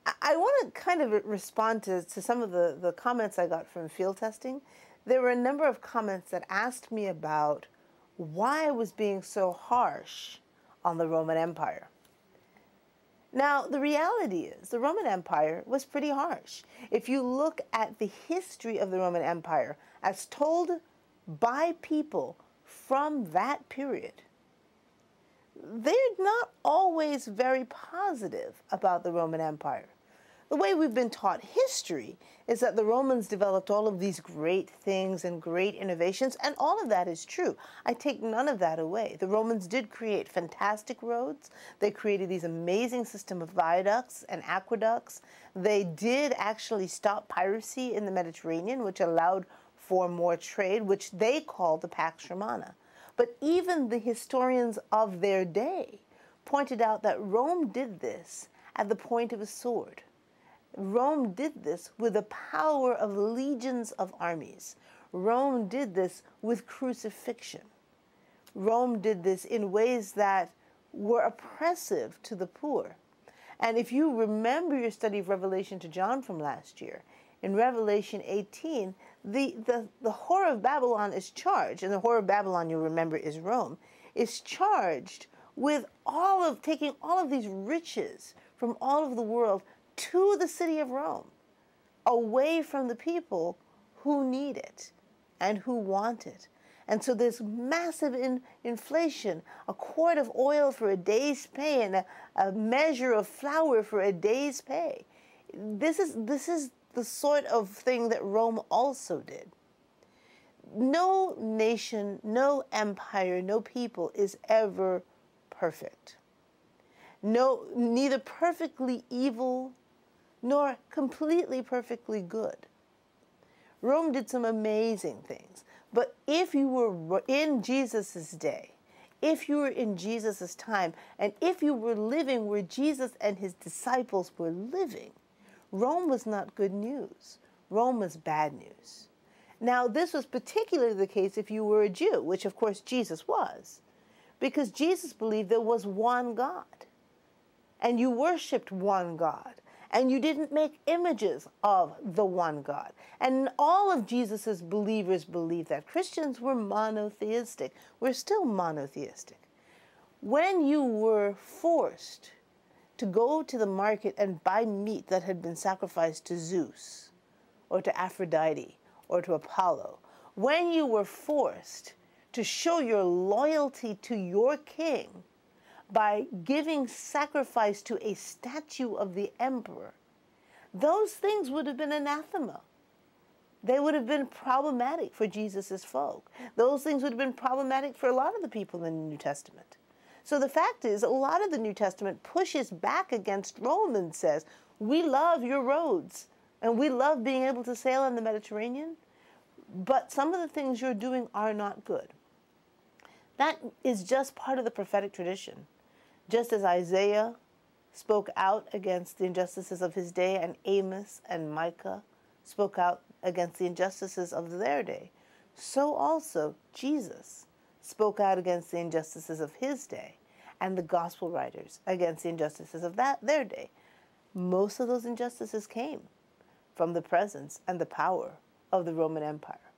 I want to kind of respond to some of the comments I got from field testing. There were a number of comments that asked me about why I was being so harsh on the Roman Empire. Now, the reality is the Roman Empire was pretty harsh. If you look at the history of the Roman Empire as told by people from that period, they're not always very positive about the Roman Empire. The way we've been taught history is that the Romans developed all of these great things and great innovations, and all of that is true. I take none of that away. The Romans did create fantastic roads. They created these amazing system of viaducts and aqueducts. They did actually stop piracy in the Mediterranean, which allowed for more trade, which they called the Pax Romana. But even the historians of their day pointed out that Rome did this at the point of a sword. Rome did this with the power of legions of armies. Rome did this with crucifixion. Rome did this in ways that were oppressive to the poor. And if you remember your study of Revelation to John from last year, in Revelation 18, the whore of Babylon is charged, and the whore of Babylon, you'll remember, is Rome, is charged with taking all of these riches from all of the world to the city of Rome, away from the people who need it and who want it. And so there's massive inflation, a quart of oil for a day's pay and a measure of flour for a day's pay. This is the sort of thing that Rome also did. No nation, no empire, no people is ever perfect. No, neither perfectly evil nor completely perfectly good. Rome did some amazing things. But if you were in Jesus' day, if you were in Jesus' time, and if you were living where Jesus and his disciples were living, Rome was not good news. Rome was bad news. Now, this was particularly the case if you were a Jew, which of course Jesus was, because Jesus believed there was one God, and you worshiped one God, and you didn't make images of the one God. And all of Jesus's believers believed that. Christians were monotheistic. We're still monotheistic. When you were forced to go to the market and buy meat that had been sacrificed to Zeus or to Aphrodite or to Apollo, when you were forced to show your loyalty to your king by giving sacrifice to a statue of the emperor, those things would have been anathema. They would have been problematic for Jesus's folk. Those things would have been problematic for a lot of the people in the New Testament. So the fact is, a lot of the New Testament pushes back against Rome and says, we love your roads, and we love being able to sail in the Mediterranean, but some of the things you're doing are not good. That is just part of the prophetic tradition. Just as Isaiah spoke out against the injustices of his day, and Amos and Micah spoke out against the injustices of their day, so also Jesus spoke out against the injustices of his day, and the gospel writers against the injustices of their day. Most of those injustices came from the presence and the power of the Roman Empire.